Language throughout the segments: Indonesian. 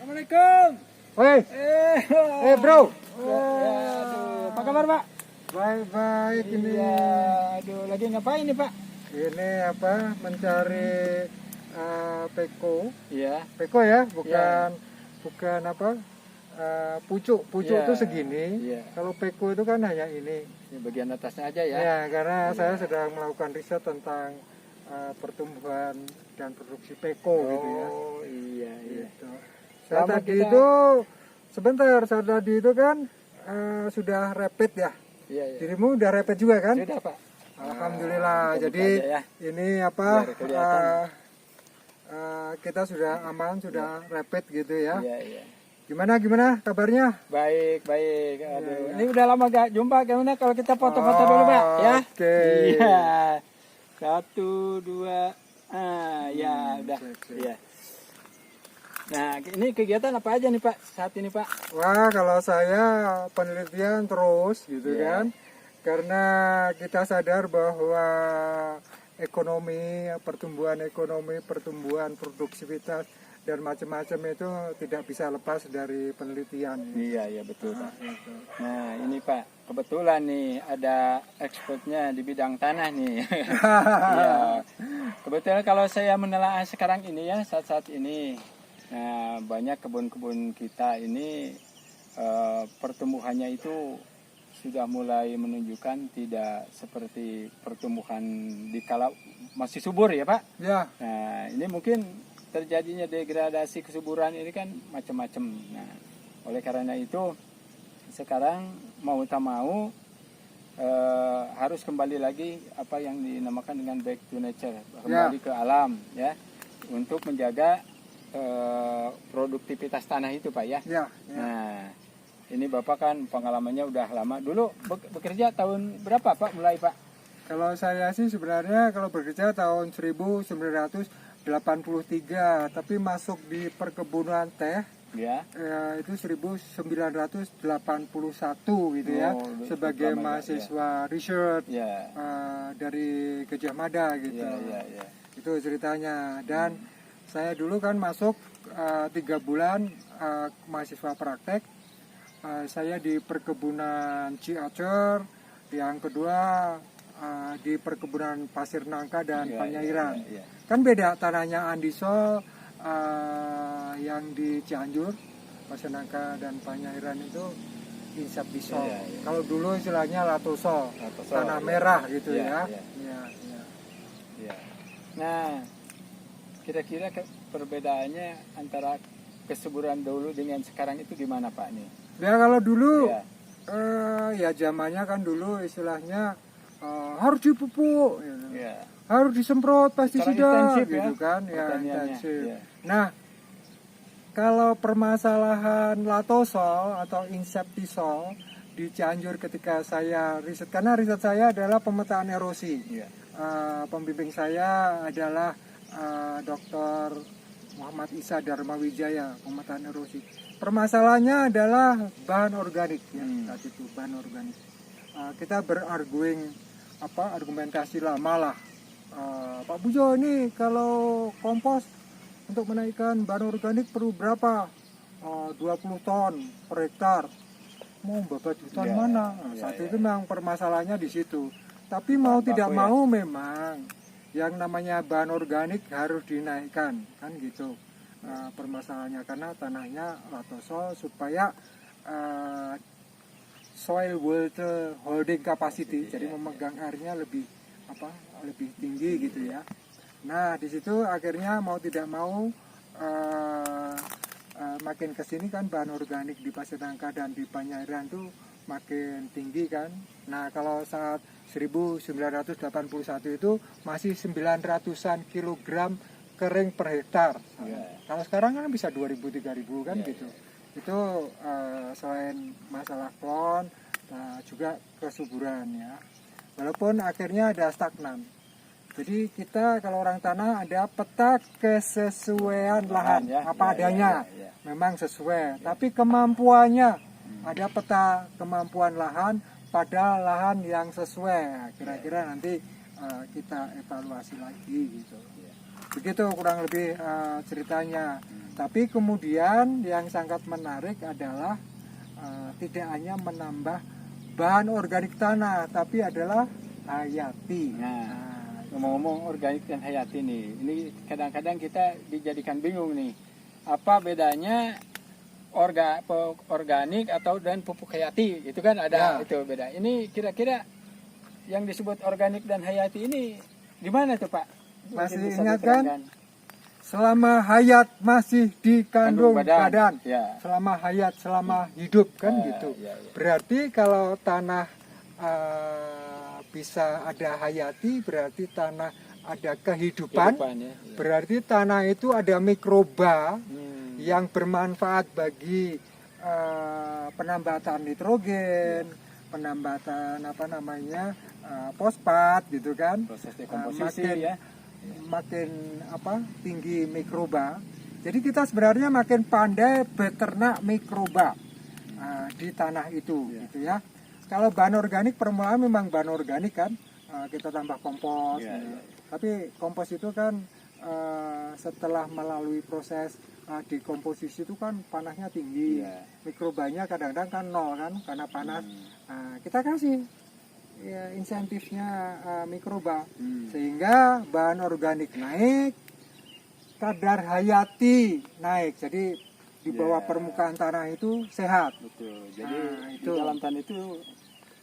Assalamualaikum. Woi, bro. Aduh, apa kabar Pak? Baik-baik ini. Iya, aduh, lagi ngapain nih Pak? Ini apa? Mencari peko. Iya. Peko ya, bukan apa? Pucuk Iya. itu segini. Iya. Kalau peko itu kan hanya ini. Ini bagian atasnya aja ya. Ya, karena Iya. saya sedang melakukan riset tentang pertumbuhan dan produksi peko gitu ya. Oh, iya, iya. Gitu. Saya Selama tadi kita- itu saya tadi itu kan sudah rapid ya. Iya, iya. Dirimu udah rapid juga kan? Sudah Pak. Alhamdulillah. Buka-buka Jadi aja ya. ini apa? Biar kelihatan. Kita sudah aman, sudah rapid gitu ya. Iya, iya. Gimana kabarnya? Baik, baik. Aduh, Iya. ini udah lama gak jumpa. Gimana kalau kita foto-foto dulu Pak? Ya. Oke. Iya. 1, 2. Ya udah. Oke. Iya. Nah, ini kegiatan apa aja nih Pak saat ini Pak? Wah, kalau saya penelitian terus gitu Iya. kan. Karena kita sadar bahwa ekonomi, pertumbuhan produktivitas dan macam-macam itu tidak bisa lepas dari penelitian. Iya, iya betul Pak. Gitu. Nah, ini Pak, kebetulan nih ada expertnya di bidang tanah nih. Iya. Kebetulan kalau saya menelaah sekarang ini ya, saat-saat ini, nah banyak kebun-kebun kita ini pertumbuhannya itu sudah mulai menunjukkan tidak seperti pertumbuhan di kala masih subur ya Pak. Ya, Nah, ini mungkin terjadinya degradasi kesuburan ini kan macam-macam. Nah, oleh karena itu sekarang mau tak mau harus kembali lagi apa yang dinamakan dengan back to nature, kembali ke alam ya, untuk menjaga produktivitas tanah itu Pak ya. ya. Nah, ini Bapak kan pengalamannya udah lama. Dulu bekerja tahun berapa Pak mulai Pak? Kalau saya sih sebenarnya kalau bekerja tahun 1983, tapi masuk di perkebunan teh Ya. itu 1981 gitu ya, Oh, sebagai lama ya, mahasiswa research Ya. dari Gajah Mada gitu. Ya, ya, ya. Itu ceritanya. Dan saya dulu kan masuk 3 bulan mahasiswa praktek. Saya di perkebunan Ciacer, yang kedua di perkebunan Pasir Nangka dan Ya, Panyairan. ya, ya. Kan beda tanahnya Andisol yang di Cianjur, Pasir Nangka dan Panyairan itu insap disol. Ya, ya. Kalau dulu istilahnya latosol, Latosol, tanah ya. merah gitu Ya, ya. ya. Ya, ya. Ya. Nah, kira-kira perbedaannya antara kesuburan dulu dengan sekarang itu gimana Pak nih? Ya kalau dulu Ya. ya zamannya kan dulu istilahnya harus dipupuk, gitu. Ya. Harus disemprot pestisida intensif ya, gitu kan, ya pertaniannya, intensif. ya. Nah, kalau permasalahan latosol atau inseptisol di Cianjur ketika saya riset, karena riset saya adalah pemetaan erosi. Ya. Pembimbing saya adalah Dr. Muhammad Isa Dharma Wijaya, pemetaan erosi. Permasalahannya adalah bahan organik ya, saat itu bahan organik. Kita argumentasi lama lah. Pak Bujo, ini kalau kompos untuk menaikkan bahan organik perlu berapa? 20 ton per hektar. Mau babat hutan Ya, mana? ya, Saat ya. itu memang permasalahannya di situ. Tapi mau Bahan tidak baku ya. mau memang yang namanya bahan organik harus dinaikkan, kan gitu. Permasalahannya karena tanahnya latosol supaya soil water holding capacity, jadi memegang airnya lebih tinggi gitu ya. Nah di situ akhirnya mau tidak mau makin kesini kan bahan organik di Pasir Nangka dan di Panyairan tuh makin tinggi kan. Nah kalau saat 1981 itu masih 900-an kilogram kering per hektar. Ya. Kalau sekarang kan bisa 2.000-3.000 kan Ya, gitu. Itu selain masalah klon, juga kesuburan ya. Walaupun akhirnya ada stagnan. Jadi kita kalau orang tanah ada peta kesesuaian lahan ya, apa ya, adanya, ya, ya. memang sesuai. Tapi kemampuannya ada peta kemampuan lahan pada lahan yang sesuai. Nah, kira-kira nanti kita evaluasi lagi gitu. Begitu kurang lebih ceritanya. Tapi kemudian yang sangat menarik adalah tidak hanya menambah bahan organik tanah, tapi adalah hayati. Nah, ngomong-ngomong organik dan hayati nih, ini kadang-kadang kita dijadikan bingung nih, apa bedanya organik atau dan pupuk hayati? Itu kan ada itu beda. Ini kira-kira yang disebut organik dan hayati ini gimana tuh Pak? Masih Mungkin bisa ingat kan? diterangkan. Selama hayat masih di kandung badan, Ya. selama hayat, selama hidup kan gitu. Ya. Berarti kalau tanah bisa ada hayati, berarti tanah ada kehidupan. Ya. Berarti tanah itu ada mikroba yang bermanfaat bagi penambatan nitrogen, penambatan fosfat gitu kan. Proses dekomposisi makin tinggi mikroba. Jadi kita sebenarnya makin pandai beternak mikroba di tanah itu gitu ya. Kalau bahan organik permulaan memang bahan organik kan, kita tambah kompos. Tapi kompos itu kan setelah melalui proses dekomposisi itu kan panasnya tinggi. Mikrobanya kadang-kadang kan nol kan karena panas. Kita kasih insentifnya mikroba sehingga bahan organik naik, kadar hayati naik, jadi di bawah permukaan tanah itu sehat. Betul. Jadi di dalam tanah itu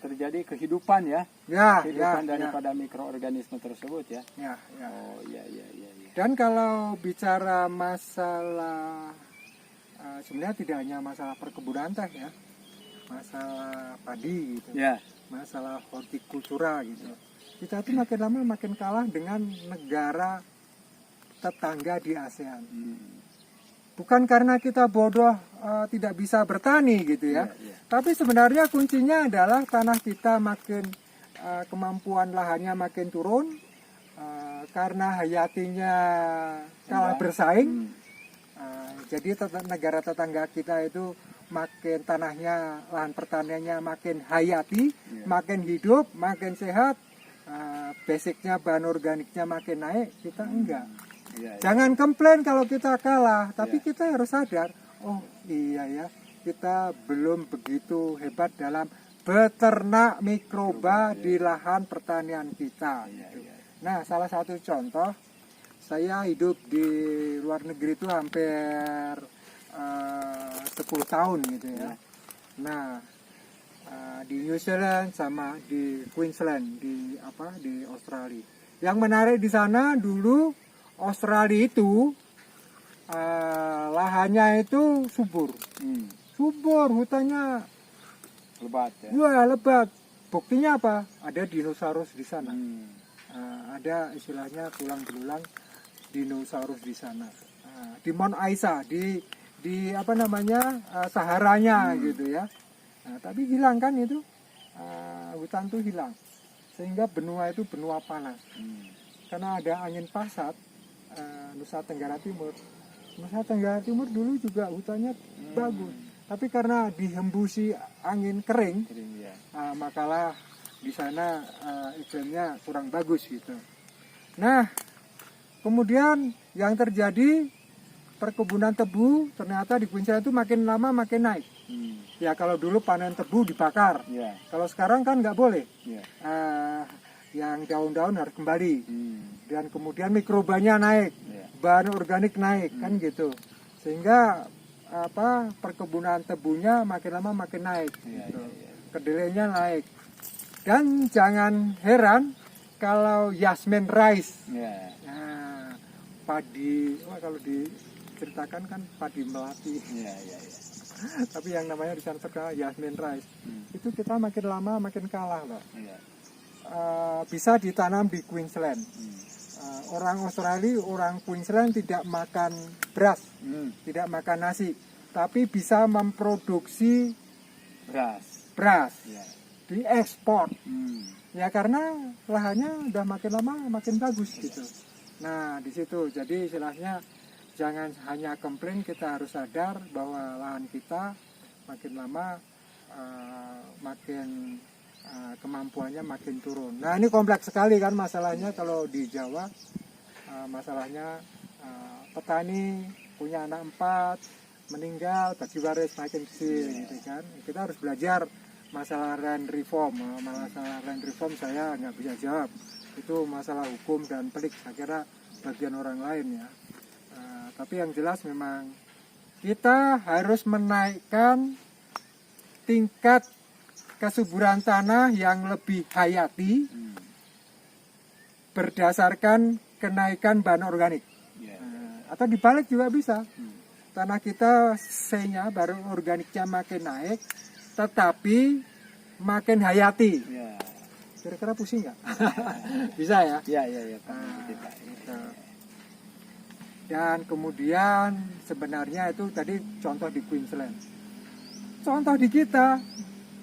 terjadi kehidupan kehidupan daripada mikroorganisme tersebut ya. Oh iya. Dan kalau bicara masalah sebenarnya tidak hanya masalah perkebunan teh ya, masalah padi gitu. Masalah hortikultura gitu. Kita tuh makin lama makin kalah dengan negara tetangga di ASEAN. Bukan karena kita bodoh tidak bisa bertani gitu ya. Tapi sebenarnya kuncinya adalah tanah kita makin kemampuan lahannya makin turun karena hayatinya kalah bersaing. Jadi negara tetangga kita itu makin tanahnya, lahan pertaniannya makin hayati, makin hidup, makin sehat, basicnya bahan organiknya makin naik, kita enggak. Jangan komplain kalau kita kalah, tapi kita harus sadar, oh iya ya, kita belum begitu hebat dalam beternak mikroba di lahan pertanian kita. Nah, salah satu contoh, saya hidup di luar negeri itu hampir 10 tahun gitu ya. Nah, di New Zealand sama di Queensland di Australia. Yang menarik di sana dulu Australia itu lahannya itu subur. Subur, hutannya lebat ya. Wah, lebat. Buktinya apa? Ada dinosaurus di sana. Ada istilahnya tulang belulang dinosaurus di sana. Di Mount Isa, di Saharanya gitu ya. Tapi hilang kan itu, hutan tuh hilang, sehingga benua itu benua panas. Karena ada angin pasat, Nusa Tenggara Timur. Nusa Tenggara Timur dulu juga hutannya bagus, tapi karena dihembusi angin kering, makalah di sana iklimnya kurang bagus gitu. Nah, kemudian yang terjadi perkebunan tebu ternyata di Queensland itu makin lama makin naik. Ya kalau dulu panen tebu dibakar, kalau sekarang kan nggak boleh. Yang daun-daun harus kembali. Dan kemudian mikrobanya naik, bahan organik naik kan gitu. Sehingga perkebunan tebunya makin lama makin naik. Gitu. Kedelainya naik. Dan jangan heran kalau Yasmin rice, padi, kalau diceritakan kan padi melati. Tapi yang namanya di sana terkenal Yasmin rice. Itu kita makin lama makin kalah loh. Bisa ditanam di Queensland. Orang Australia, orang Queensland tidak makan beras, tidak makan nasi, tapi bisa memproduksi beras, diekspor. Ya karena lahannya udah makin lama makin bagus gitu. Nah di situ jadi istilahnya jangan hanya komplain, kita harus sadar bahwa lahan kita makin lama makin kemampuannya makin turun. Nah ini kompleks sekali kan masalahnya kalau di Jawa, masalahnya petani punya anak 4, meninggal, bagi waris makin kecil gitu kan. Kita harus belajar masalah land reform. Masalah land reform saya nggak bisa jawab. Itu masalah hukum dan pelik, saya kira bagian orang lain ya. Tapi yang jelas memang kita harus menaikkan tingkat kesuburan tanah yang lebih hayati berdasarkan kenaikan bahan organik. Atau dibalik juga bisa. Tanah kita C-nya baru organiknya makin naik, tetapi makin hayati. Kira-kira pusing nggak? Bisa ya? Iya. Gitu. Dan kemudian sebenarnya itu tadi contoh di Queensland. Contoh di kita.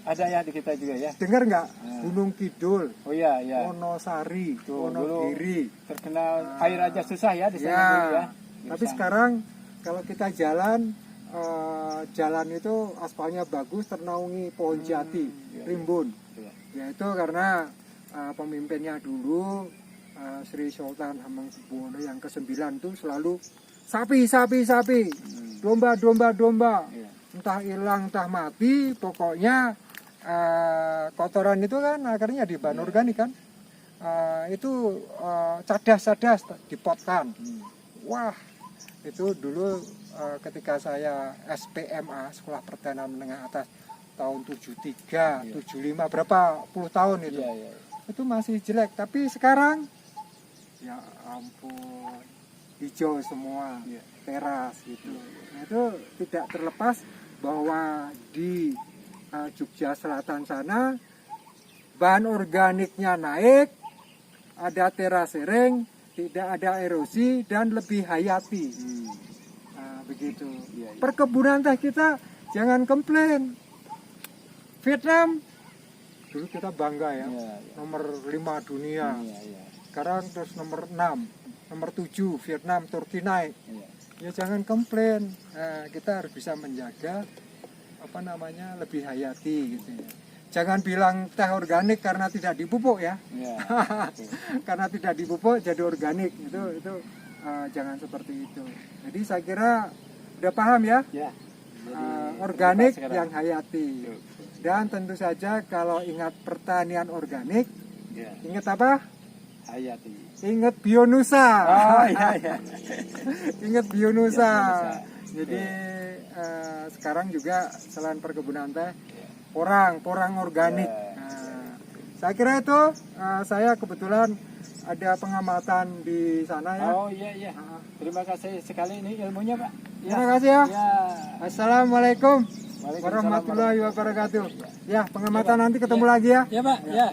Ada ya di kita juga ya. Dengar nggak? Gunung Kidul. Oh iya. Wonosari, Tuh, Wonogiri. Terkenal air aja susah ya di sana Ya. dulu ya. Tapi sekarang kalau kita jalan itu aspalnya bagus, ternaungi pohon jati, rimbun. Ya itu karena pemimpinnya dulu Sri Sultan Hamengkubuwono yang ke-9 itu selalu sapi, domba, entah hilang entah mati, pokoknya kotoran itu kan akhirnya di bahan organik kan, itu cadas dipotkan. Wah, itu dulu ketika saya SPMA, Sekolah Pertanian Menengah Atas, tahun 73, 75, berapa puluh tahun itu. Itu masih jelek, tapi sekarang ya ampun, hijau semua, teras gitu. Nah, itu tidak terlepas bahwa di Jogja Selatan sana bahan organiknya naik, ada terasering, tidak ada erosi dan lebih hayati. Nah, begitu. Perkebunan teh kita jangan komplain. Vietnam dulu kita bangga ya, nomor 5 dunia. Sekarang terus nomor 6, nomor 7 Vietnam, Turki naik. Ya jangan komplain. Nah, kita harus bisa menjaga lebih hayati gitu ya. Jangan bilang teh organik karena tidak dipupuk ya. Karena tidak dipupuk jadi organik itu jangan seperti itu. Jadi saya kira udah paham ya. Organik yang hayati. Dan tentu saja kalau ingat pertanian organik, ingat apa? Hayati. Ingat Bionusa. Oh iya. Ingat Bionusa. Jadi sekarang juga selain perkebunan teh, porang organik. Nah, saya kira itu saya kebetulan ada pengamatan di sana ya. Oh iya. Terima kasih sekali ini ilmunya Pak. Terima kasih ya. Assalamualaikum Waalaikumsalam warahmatullahi wabarakatuh. Ya, pengamatan nanti ketemu lagi ya. Ya Pak. Ya.